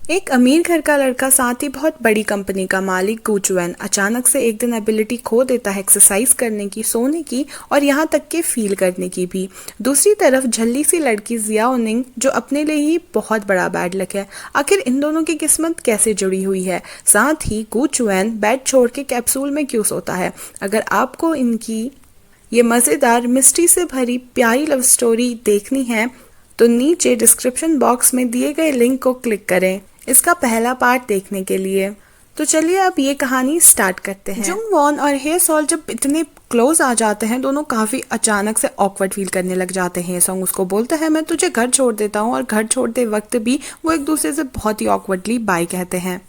एक अमीर घर का लड़का साथ ही बहुत बड़ी कंपनी का मालिक गू चुएन अचानक से एक दिन एबिलिटी खो देता है एक्सरसाइज करने की, सोने की और यहाँ तक के फील करने की भी। दूसरी तरफ झल्ली सी लड़की जियाओनिंग जो अपने लिए ही बहुत बड़ा बैड लक है। आखिर इन दोनों की किस्मत कैसे जुड़ी हुई है? साथ ही गू चुएन बेड छोड़ के कैप्सूल में क्यों सोता है? अगर आपको इनकी ये मज़ेदार मिस्ट्री से भरी प्यारी लव स्टोरी देखनी है तो नीचे डिस्क्रिप्शन बॉक्स में दिए गए लिंक को क्लिक करें इसका पहला पार्ट देखने के लिए। तो चलिए अब ये कहानी स्टार्ट करते हैं। जुंग वॉन और हे सॉल जब इतने क्लोज आ जाते हैं, दोनों काफी अचानक से ऑकवर्ड फील करने लग जाते हैं। सॉन्ग उसको बोलता है मैं तुझे घर छोड़ देता हूँ, और घर छोड़ते वक्त भी वो एक दूसरे से बहुत ही ऑकवर्डली बाय कहते हैं।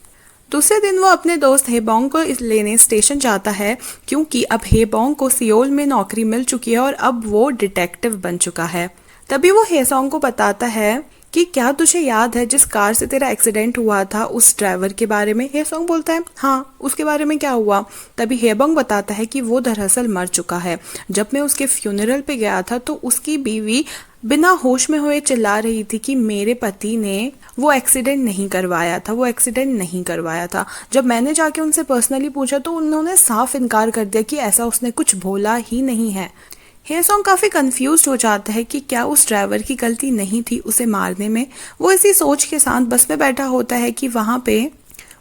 दूसरे दिन वो अपने दोस्त हेबोंग को लेने स्टेशन जाता है क्योंकि अब हेबोंग को सियोल में नौकरी मिल चुकी है और अब वो डिटेक्टिव बन चुका है। तभी वो हेसोंग को बताता है कि क्या तुझे याद है जिस कार से तेरा एक्सीडेंट हुआ था उस ड्राइवर के बारे में? हेसोंग बोलता है हाँ, उसके बारे में क्या हुआ? तभी हेबोंग बताता है कि वो दरअसल मर चुका है। जब मैं उसके फ्यूनरल पे गया था तो उसकी बीवी बिना होश में हुए चिल्ला रही थी कि मेरे पति ने वो एक्सीडेंट नहीं करवाया था। जब मैंने जाके उनसे पर्सनली पूछा तो उन्होंने साफ इनकार कर दिया कि ऐसा उसने कुछ बोला ही नहीं है। हेसोंग काफी कंफ्यूज हो जाता है कि क्या उस ड्राइवर की गलती नहीं थी उसे मारने में। वो इसी सोच के साथ बस में बैठा होता है कि वहां पे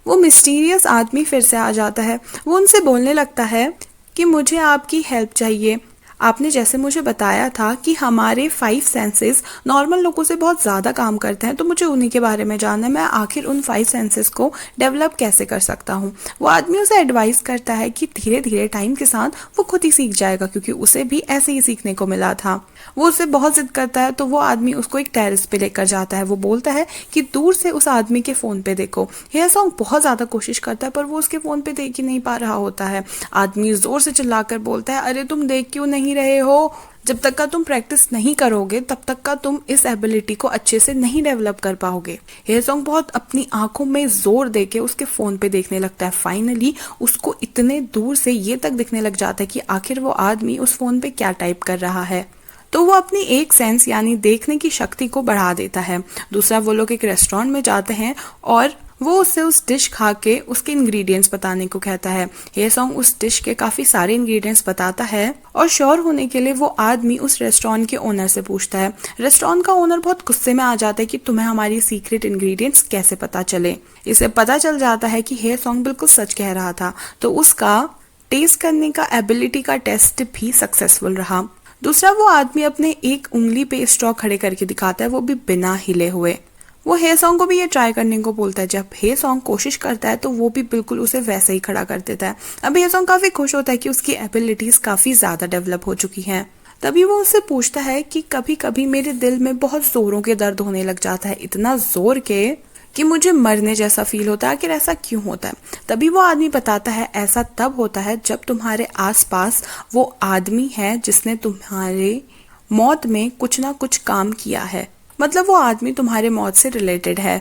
वो मिस्टीरियस आदमी फिर से आ जाता है। वो उनसे बोलने लगता है कि मुझे आपकी हेल्प चाहिए। आपने जैसे मुझे बताया था कि हमारे 5 सेंसेस नॉर्मल लोगों से बहुत ज़्यादा काम करते हैं, तो मुझे उन्हीं के बारे में जानना है। मैं आखिर उन 5 सेंसेस को डेवलप कैसे कर सकता हूँ? वो आदमी उसे एडवाइस करता है कि धीरे धीरे टाइम के साथ वो खुद ही सीख जाएगा, क्योंकि उसे भी ऐसे ही सीखने को मिला था। वो उससे बहुत जिद करता है तो वो आदमी उसको एक टेरेस पे लेकर जाता है। वो बोलता है कि दूर से उस आदमी के फ़ोन पे देखो। हेसोंग बहुत ज़्यादा कोशिश करता है पर वो उसके फ़ोन पे देख ही नहीं पा रहा होता है। आदमी ज़ोर से चिल्लाकर बोलता है अरे तुम देख क्यों नहीं रहे हो? जब तक का तुम प्रैक्टिस नहीं करोगे तब तक का तुम इस एबिलिटी को अच्छे से नहीं डेवलप कर पाओगे। हेसोंग बहुत अपनी आंखों में जोर देके उसके फोन पे देखने लगता है। फाइनली उसको इतने दूर से ये तक दिखने लग जाता है कि आखिर वो आदमी उस फोन पे क्या टाइप कर रहा है। तो वो अपनी एक सेंस यानी देखने की शक्ति को बढ़ा देता है। दूसरा, वो लोग एक रेस्टोरेंट में जाते हैं और वो उससे उस डिश खा के उसके इंग्रेडिएंट्स बताने को कहता है। हेसोंग उस डिश के काफी सारे इंग्रेडिएंट्स बताता है और श्योर होने के लिए वो आदमी उस रेस्टोरेंट के ओनर से पूछता है। रेस्टोरेंट का ओनर बहुत गुस्से में आ जाता है कि तुम्हें हमारी सीक्रेट इंग्रेडिएंट्स कैसे पता चले। इसे पता चल जाता है कि हेसोंग बिल्कुल सच कह रहा था, तो उसका टेस्ट करने का एबिलिटी का टेस्ट भी सक्सेसफुल रहा। दूसरा, वो आदमी अपने एक उंगली पे स्ट्रॉ खड़े करके दिखाता है, वो भी बिना हिले हुए। वो हेसोंग को भी ये ट्राई करने को बोलता है। जब हेसोंग कोशिश करता है तो वो भी बिल्कुल उसे वैसे ही खड़ा कर देता है। अब हेसोंग काफी खुश होता है कि उसकी एबिलिटीज काफी ज्यादा डेवलप हो चुकी हैं। तभी वो उससे पूछता है कि कभी कभी मेरे दिल में बहुत जोरों के दर्द होने लग जाता है, इतना जोर के कि मुझे मरने जैसा फील होता है। आखिर ऐसा क्यों होता है? तभी वो आदमी बताता है ऐसा तब होता है जब तुम्हारे आसपास वो आदमी है जिसने तुम्हारे मौत में कुछ ना कुछ काम किया है, मतलब वो आदमी तुम्हारे मौत से रिलेटेड है।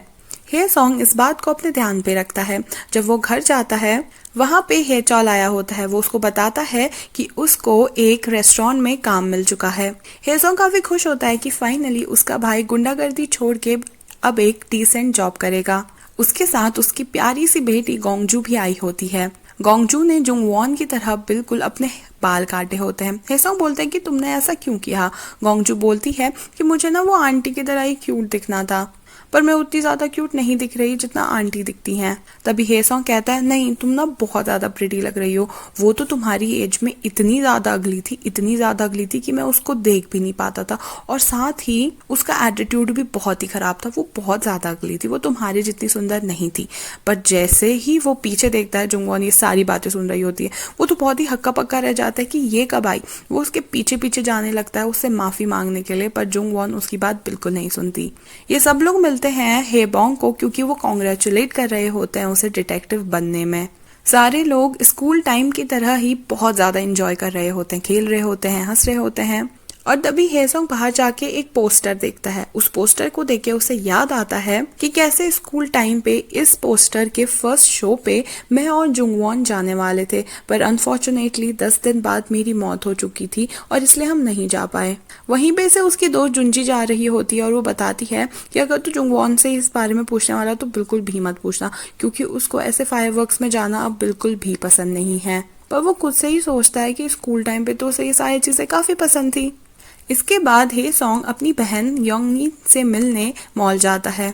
हेसोंग इस बात को अपने ध्यान पे रखता है। जब वो घर जाता है वहां पे हेचॉल आया होता है। वो उसको बताता है कि उसको एक रेस्टोरेंट में काम मिल चुका है। हेसोंग काफी खुश होता है कि फाइनली उसका भाई गुंडागर्दी छोड़ के अब एक डिसेंट जॉब करेगा। उसके साथ उसकी प्यारी सी बेटी गोंगजू भी आई होती है। गोंगजू ने जुंग वॉन की तरह बिल्कुल अपने बाल काटे होते हैं। हेसोंग बोलते हैं कि तुमने ऐसा क्यों किया? गोंगजू बोलती है कि मुझे ना वो आंटी की तरह ही क्यूट दिखना था, पर मैं उतनी ज्यादा क्यूट नहीं दिख रही जितना आंटी दिखती हैं। तभी हेसोंग कहता है नहीं, तुम ना बहुत ज्यादा प्रिटी लग रही हो। वो तो तुम्हारी एज में इतनी ज्यादा अगली थी कि मैं उसको देख भी नहीं पाता था, और साथ ही उसका एटीट्यूड भी बहुत ही खराब था। वो बहुत ज्यादा अगली थी, वो तुम्हारी जितनी सुंदर नहीं थी। पर जैसे ही वो पीछे देखता है, जुंगवॉन ये सारी बातें सुन रही होती है, वो तो बहुत ही हक्का पक्का रह जाता है कि ये कब आई। वो उसके पीछे पीछे जाने लगता है उससे माफी मांगने के लिए, पर जुंगवॉन उसकी बात बिल्कुल नहीं सुनती। ये सब लोग मिलते हैं हेबोंग को क्योंकि वो कांग्रेचुलेट कर रहे होते हैं उसे डिटेक्टिव बनने में। सारे लोग स्कूल टाइम की तरह ही बहुत ज्यादा एंजॉय कर रहे होते हैं, खेल रहे होते हैं, हंस रहे होते हैं। और तभी हेसोंग बाहर जाके एक पोस्टर देखता है। उस पोस्टर को देख के उसे याद आता है कि कैसे स्कूल टाइम पे इस पोस्टर के फर्स्ट शो पे मैं और जुंगवॉन जाने वाले थे, पर अनफॉर्चुनेटली 10 दिन बाद मेरी मौत हो चुकी थी और इसलिए हम नहीं जा पाए। वहीं पे से उसकी दोस्त जुंजी जा रही होती है और वो बताती है कि अगर तू जुंगवॉन से इस बारे में पूछने वाला तो बिल्कुल भी मत पूछना, क्योंकि उसको ऐसे फायरवर्क्स में जाना अब बिल्कुल भी पसंद नहीं है। पर वो खुद से ही सोचता है कि स्कूल टाइम पे तो उसे ये सारी चीजें काफी पसंद थी। इसके बाद हे सॉन्ग अपनी बहन योंगनी से मिलने मॉल जाता है।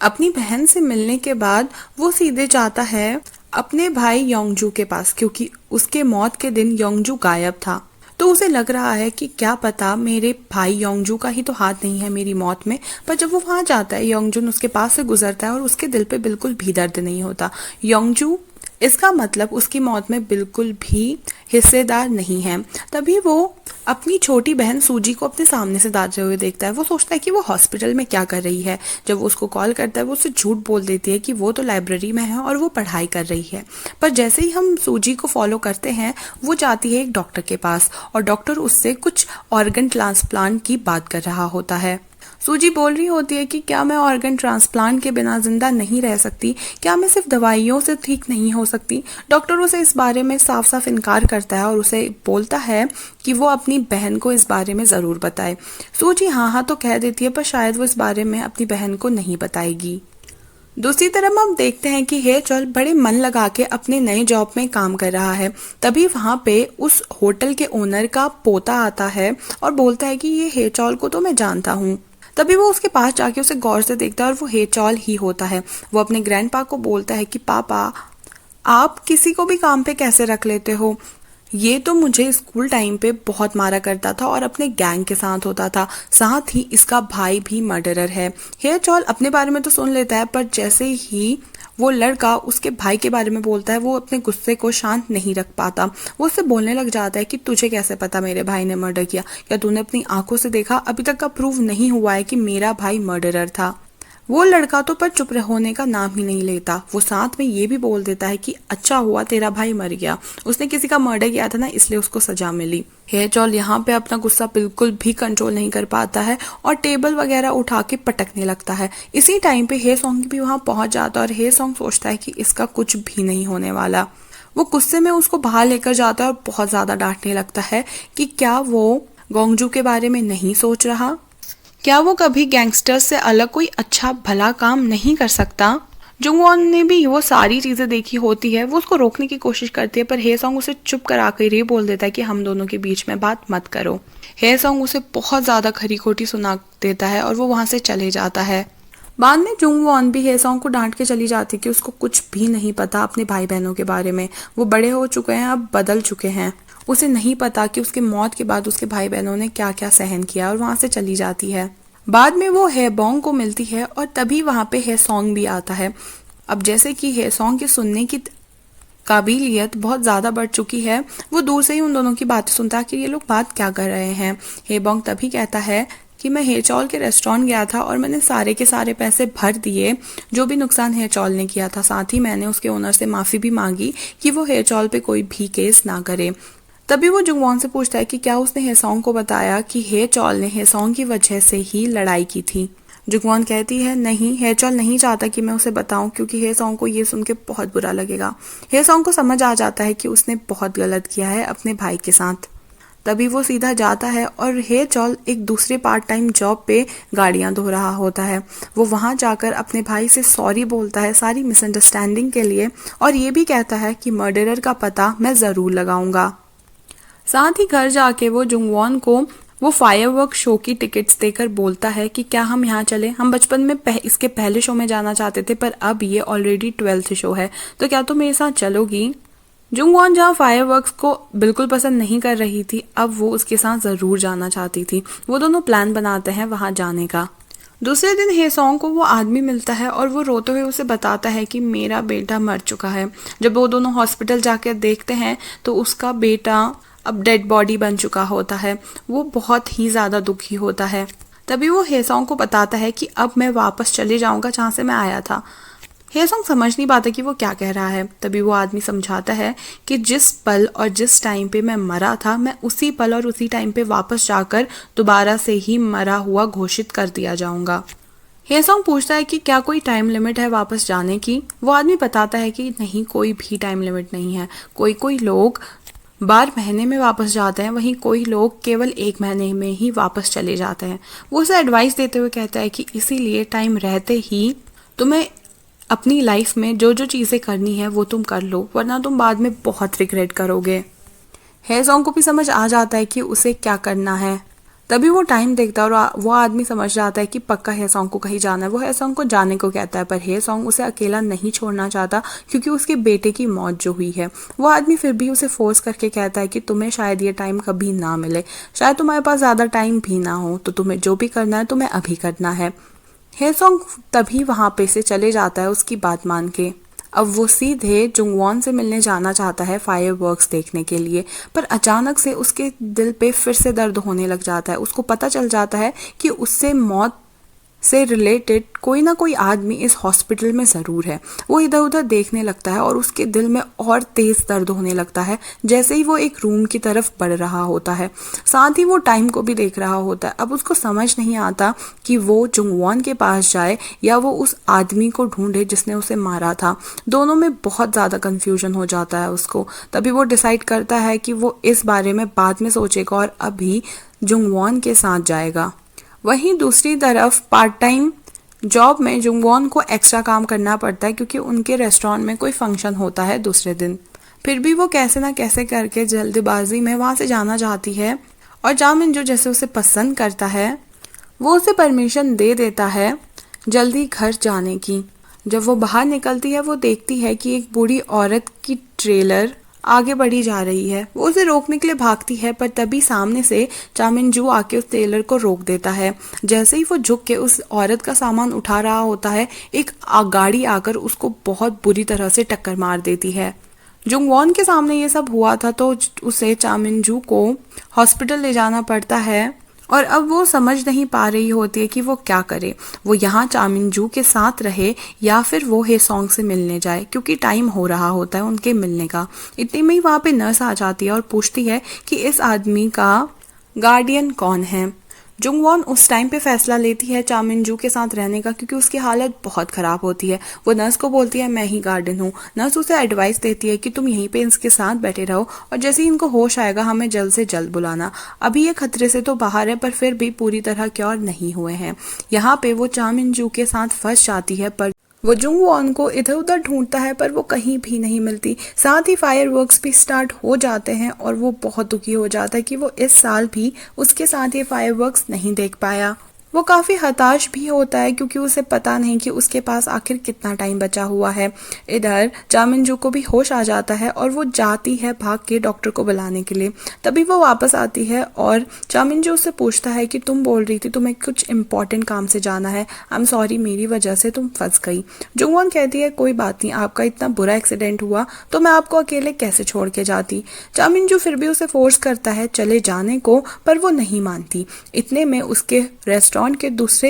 अपनी बहन से मिलने के बाद वो सीधे जाता है अपने भाई योंगजू के पास, क्योंकि उसके मौत के दिन योंगजू गायब था। तो उसे लग रहा है कि क्या पता मेरे भाई योंगजू का ही तो हाथ नहीं है मेरी मौत में। पर जब वो वहां जाता है, योंगजून उसके पास से गुजरता है और उसके दिल पे बिल्कुल भी दर्द नहीं होता। योंगजू इसका मतलब उसकी मौत में बिल्कुल भी हिस्सेदार नहीं है। तभी वो अपनी छोटी बहन सूजी को अपने सामने से जाते हुए देखता है। वो सोचता है कि वो हॉस्पिटल में क्या कर रही है। जब वो उसको कॉल करता है वो उसे झूठ बोल देती है कि वो तो लाइब्रेरी में है और वो पढ़ाई कर रही है। पर जैसे ही हम सूजी को फॉलो करते हैं, वो जाती है एक डॉक्टर के पास और डॉक्टर उससे कुछ ऑर्गन ट्रांसप्लांट की बात कर रहा होता है। सूजी बोल रही होती है कि क्या मैं ऑर्गन ट्रांसप्लांट के बिना जिंदा नहीं रह सकती, क्या मैं सिर्फ दवाइयों से ठीक नहीं हो सकती। डॉक्टर उसे इस बारे में साफ साफ इनकार करता है और उसे बोलता है कि वो अपनी बहन को इस बारे में जरूर बताए। सूजी हाँ हाँ तो कह देती है, पर शायद वो इस बारे में अपनी बहन को नहीं बताएगी। दूसरी तरफ हम देखते हैं कि हे चॉल बड़े मन लगा के अपने नए जॉब में काम कर रहा है। तभी वहां पे उस होटल के ओनर का पोता आता है और बोलता है कि ये हे चॉल को तो मैं जानता हूँ। तभी वो उसके पास जाके उसे गौर से देखता है और वो हे चॉल ही होता है। वो अपने ग्रैंडपा को बोलता है कि पापा, आप किसी को भी काम पे कैसे रख लेते हो। ये तो मुझे स्कूल टाइम पे बहुत मारा करता था और अपने गैंग के साथ होता था। साथ ही इसका भाई भी मर्डरर है। हे चॉल अपने बारे में तो सुन लेता है, पर जैसे ही वो लड़का उसके भाई के बारे में बोलता है, वो अपने गुस्से को शांत नहीं रख पाता। वो उससे बोलने लग जाता है कि तुझे कैसे पता मेरे भाई ने मर्डर किया? क्या तूने अपनी आंखों से देखा? अभी तक का प्रूव नहीं हुआ है कि मेरा भाई मर्डरर था। वो लड़का तो पर चुप होने का नाम ही नहीं लेता। वो साथ में ये भी बोल देता है कि अच्छा हुआ तेरा भाई मर गया, उसने किसी का मर्डर किया था ना, इसलिए उसको सजा मिली। हे चॉल यहाँ पे अपना गुस्सा बिल्कुल भी कंट्रोल नहीं कर पाता है और टेबल वगैरह उठा के पटकने लगता है। इसी टाइम पे हे सॉन्ग भी वहां पहुंच जाता है और हे सॉन्ग सोचता है कि इसका कुछ भी नहीं होने वाला। वो गुस्से में उसको बाहर लेकर जाता है और बहुत ज्यादा डांटने लगता है कि क्या वो गोंगजू के बारे में नहीं सोच रहा, क्या वो कभी गैंगस्टर्स से अलग कोई अच्छा भला काम नहीं कर सकता। जुंगवॉन ने भी वो सारी चीजें देखी होती है। वो उसको रोकने की कोशिश करती है, पर हे सॉन्ग उसे चुप करा कर ये बोल देता है कि हम दोनों के बीच में बात मत करो। हे सॉन्ग उसे बहुत ज्यादा खरी खोटी सुना देता है और वो वहां से चले जाता है। बाद में जुंगवॉन भी हे सॉन्ग को डांट के चली जाती कि उसको कुछ भी नहीं पता अपने भाई बहनों के बारे में। वो बड़े हो चुके हैं, अब बदल चुके हैं। उसे नहीं पता कि उसके मौत के बाद उसके भाई बहनों ने क्या क्या सहन किया और वहां से चली जाती है। बाद में वो हे बॉन्ग को मिलती है और तभी वहां पे हे सॉन्ग भी आता है। अब जैसे कि हे सॉन्ग की सुनने की काबिलियत बहुत ज्यादा बढ़ चुकी है, वो दूर से ही उन दोनों की बातें सुनता है कि ये लोग बात क्या कर रहे हैं। हे बॉन्ग तभी कहता है कि मैं हे चॉल के रेस्टोरेंट गया था और मैंने सारे के सारे पैसे भर दिए जो भी नुकसान हे चॉल ने किया था। साथ ही मैंने उसके ओनर से माफी भी मांगी कि वो हे चॉल पे कोई भी केस ना करे। तभी वो जुंगवॉन से पूछता है कि क्या उसने हे सॉन्ग को बताया कि हे चॉल ने हे सॉन्ग की वजह से ही लड़ाई की थी। जुंगवॉन कहती है नहीं, हे चॉल नहीं चाहता कि मैं उसे बताऊं, क्योंकि हे सॉन्ग को ये सुन के बहुत बुरा लगेगा। हे सॉन्ग को समझ आ जाता है कि उसने बहुत गलत किया है अपने भाई के साथ। तभी वो सीधा जाता है और हे चॉल एक दूसरे पार्ट टाइम जॉब पे गाड़ियां धो रहा होता है। वो वहां जाकर अपने भाई से सॉरी बोलता है सारी मिसअंडरस्टैंडिंग के लिए और ये भी कहता है कि मर्डरर का पता मैं जरूर लगाऊंगा। साथ ही घर जाके वो जुंगवॉन को वो फायरवर्क शो की टिकट्स देकर बोलता है कि क्या हम यहाँ चले, हम बचपन में इसके पहले शो में जाना चाहते थे, पर अब ये ऑलरेडी 12th शो है, तो क्या तुम मेरे साथ चलोगी। जुंगवॉन जहाँ फायरवर्क्स को बिल्कुल पसंद नहीं कर रही थी, अब वो उसके साथ जरूर जाना चाहती थी। वो दोनों प्लान बनाते हैं वहां जाने का। दूसरे दिन हे सॉन्ग को वो आदमी मिलता है और वो रोते हुए उसे बताता है कि मेरा बेटा मर चुका है। जब वो दोनों हॉस्पिटल जाकर देखते हैं तो उसका बेटा अब डेड बॉडी बन चुका होता है। वो बहुत ही ज्यादा दुखी होता है। तभी वो हे सॉन्ग को बताता है कि अब मैं वापस चले जाऊंगा जहां से मैं आया था। हे सॉन्ग समझ नहीं पाता कि वो क्या कह रहा है। तभी वो आदमी समझाता है कि जिस पल और जिस टाइम पे मैं मरा था, मैं उसी पल और उसी टाइम पे वापस जाकर दोबारा से ही मरा हुआ घोषित कर दिया जाऊंगा। हे सॉन्ग पूछता है कि क्या कोई टाइम लिमिट है वापस जाने की। वो आदमी बताता है कि नहीं, कोई भी टाइम लिमिट नहीं है। कोई कोई लोग 12 महीने में वापस जाते हैं, वहीं कोई लोग केवल 1 महीने में ही वापस चले जाते हैं। वो उसे एडवाइस देते हुए कहता है कि इसीलिए टाइम रहते ही तुम्हें अपनी लाइफ में जो जो चीज़ें करनी है वो तुम कर लो, वरना तुम बाद में बहुत रिग्रेट करोगे। हेसोंग को भी समझ आ जाता है कि उसे क्या करना है। तभी वो टाइम देखता है और वो आदमी समझ जाता है कि पक्का हेसोंग को कहीं जाना है। वो हेसोंग को जाने को कहता है, पर हेसोंग उसे अकेला नहीं छोड़ना चाहता क्योंकि उसके बेटे की मौत जो हुई है। वो आदमी फिर भी उसे फोर्स करके कहता है कि तुम्हें शायद ये टाइम कभी ना मिले, शायद तुम्हारे पास ज़्यादा टाइम भी ना हो, तो तुम्हें जो भी करना है तुम्हें अभी करना है। हेसोंग तभी वहां पे से चले जाता है उसकी बात मान के। अब वो सीधे जुंगवॉन से मिलने जाना चाहता है फायरवर्क्स देखने के लिए, पर अचानक से उसके दिल पे फिर से दर्द होने लग जाता है। उसको पता चल जाता है कि उससे मौत से रिलेटेड कोई ना कोई आदमी इस हॉस्पिटल में ज़रूर है। वो इधर उधर देखने लगता है और उसके दिल में और तेज़ दर्द होने लगता है जैसे ही वो एक रूम की तरफ बढ़ रहा होता है। साथ ही वो टाइम को भी देख रहा होता है। अब उसको समझ नहीं आता कि वो जुंगवॉन के पास जाए या वो उस आदमी को ढूंढे जिसने उसे मारा था। दोनों में बहुत ज़्यादा कन्फ्यूजन हो जाता है उसको। तभी वो डिसाइड करता है कि वो इस बारे में बाद में सोचेगा और अभी जुंगवॉन के साथ जाएगा। वहीं दूसरी तरफ पार्ट टाइम जॉब में जुंगवॉन को एक्स्ट्रा काम करना पड़ता है क्योंकि उनके रेस्टोरेंट में कोई फंक्शन होता है दूसरे दिन। फिर भी वो कैसे ना कैसे करके जल्दबाजी में वहां से जाना चाहती है और जामिन जो जैसे उसे पसंद करता है वो उसे परमिशन दे देता है जल्दी घर जाने की। जब वो बाहर निकलती है वो देखती है कि एक बूढ़ी औरत की ट्रेलर आगे बढ़ी जा रही है। वो उसे रोकने के लिए भागती है, पर तभी सामने से चामिनजू आके उस टेलर को रोक देता है। जैसे ही वो झुक के उस औरत का सामान उठा रहा होता है, एक गाड़ी आकर उसको बहुत बुरी तरह से टक्कर मार देती है। जुंगवॉन के सामने ये सब हुआ था तो उसे चामिनजू को हॉस्पिटल ले जाना पड़ता है और अब वो समझ नहीं पा रही होती है कि वो क्या करे। वो यहाँ चामिनजू के साथ रहे या फिर वो हेसोंग से मिलने जाए, क्योंकि टाइम हो रहा होता है उनके मिलने का। इतने में ही वहाँ पे नर्स आ जाती है और पूछती है कि इस आदमी का गार्डियन कौन है। जुंगवॉन उस टाइम पे फैसला लेती है चामिनजू के साथ रहने का क्योंकि उसकी हालत बहुत ख़राब होती है। वो नर्स को बोलती है मैं ही गार्डन हूँ। नर्स उसे एडवाइस देती है कि तुम यहीं पे इसके साथ बैठे रहो और जैसे ही इनको होश आएगा हमें जल्द से जल्द बुलाना। अभी ये खतरे से तो बाहर है पर फिर भी पूरी तरह क्योर नहीं हुए हैं। यहाँ पे वो चामिनजू के साथ फंस जाती है, पर वो जुंगवॉन को इधर उधर ढूंढता है पर वो कहीं भी नहीं मिलती। साथ ही फायरवर्क्स भी स्टार्ट हो जाते हैं और वो बहुत दुखी हो जाता है कि वो इस साल भी उसके साथ ये फायरवर्क्स नहीं देख पाया। वो काफ़ी हताश भी होता है क्योंकि उसे पता नहीं कि उसके पास आखिर कितना टाइम बचा हुआ है। इधर चामिनजू को भी होश आ जाता है और वो जाती है भाग के डॉक्टर को बुलाने के लिए। तभी वो वापस आती है और चामिनजू उससे पूछता है कि तुम बोल रही थी तुम्हें कुछ इंपॉर्टेंट काम से जाना है, आई एम सॉरी मेरी वजह से तुम फंस गई। जुंगवॉन कहती है कोई बात नहीं, आपका इतना बुरा एक्सीडेंट हुआ तो मैं आपको अकेले कैसे छोड़ के जाती। चामिनजू फिर भी उसे फोर्स करता है चले जाने को, पर वो नहीं मानती। इतने में उसके रेस्टोरेंट के दूसरे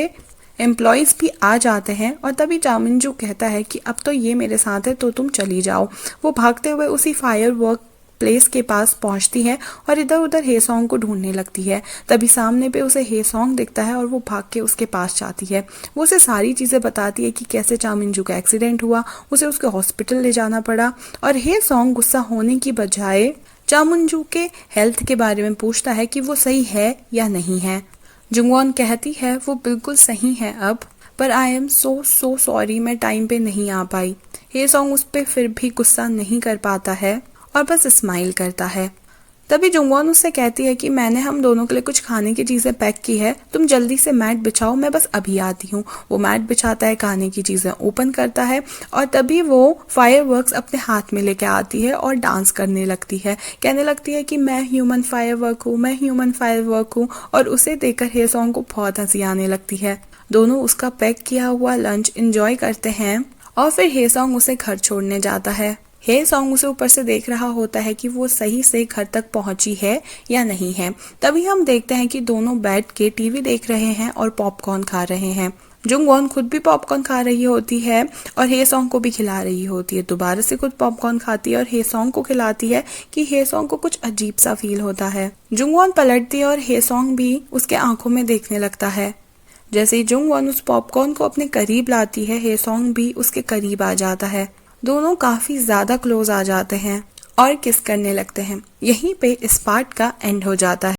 एम्प्लॉयज भी आ जाते हैं और तभी चामिनजू कहता है कि अब तो ये मेरे साथ है तो तुम चली जाओ। वो भागते हुए उसी फायरवर्क प्लेस के पास पहुंचती है और इधर उधर हेसोंग को ढूंढने लगती है। तभी सामने पे उसे हेसोंग दिखता है और वो भाग के उसके पास जाती है। वो उसे सारी चीज़ें बताती है कि कैसे चामिनजू का एक्सीडेंट हुआ, उसे उसके हॉस्पिटल ले जाना पड़ा और हेसोंग गुस्सा होने की बजाय चामिनजू के हेल्थ के बारे में पूछता है कि वो सही है या नहीं है। जुंगवॉन कहती है वो बिल्कुल सही है अब, पर आई एम सो सॉरी मैं टाइम पे नहीं आ पाई। हेसोंग उस पर फिर भी गुस्सा नहीं कर पाता है और बस स्माइल करता है। तभी जुंगवॉन उससे कहती है कि मैंने हम दोनों के लिए कुछ खाने की चीज़ें पैक की है, तुम जल्दी से मैट बिछाओ, मैं बस अभी आती हूँ। वो मैट बिछाता है, खाने की चीज़ें ओपन करता है और तभी वो फायरवर्क्स अपने हाथ में लेके आती है और डांस करने लगती है। कहने लगती है कि मैं ह्यूमन फायरवर्क हूँ, मैं ह्यूमन फायरवर्क हूँ और उसे देखकर हेसोंग को बहुत हंसी आने लगती है। दोनों उसका पैक किया हुआ लंच एंजॉय करते हैं और फिर हेसोंग उसे घर छोड़ने जाता है। हेसोंग उसे ऊपर से देख रहा होता है कि वो सही से घर तक पहुंची है या नहीं है। तभी हम देखते हैं कि दोनों बैठ के टीवी देख रहे हैं और पॉपकॉर्न खा रहे हैं। जुंगवॉन खुद भी पॉपकॉर्न खा रही होती है और हेसोंग को भी खिला रही होती है। दोबारा से खुद पॉपकॉर्न खाती है और हेसोंग को खिलाती है कि हेसोंग को कुछ अजीब सा फील होता है। जुंगवॉन पलटती है और हेसोंग भी उसके आंखों में देखने लगता है। जैसे ही जुंगवॉन उस पॉपकॉर्न को अपने करीब लाती है, हेसोंग भी उसके करीब आ जाता है। दोनों काफी ज्यादा क्लोज आ जाते हैं और किस करने लगते हैं। यहीं पे इस पार्ट का एंड हो जाता है।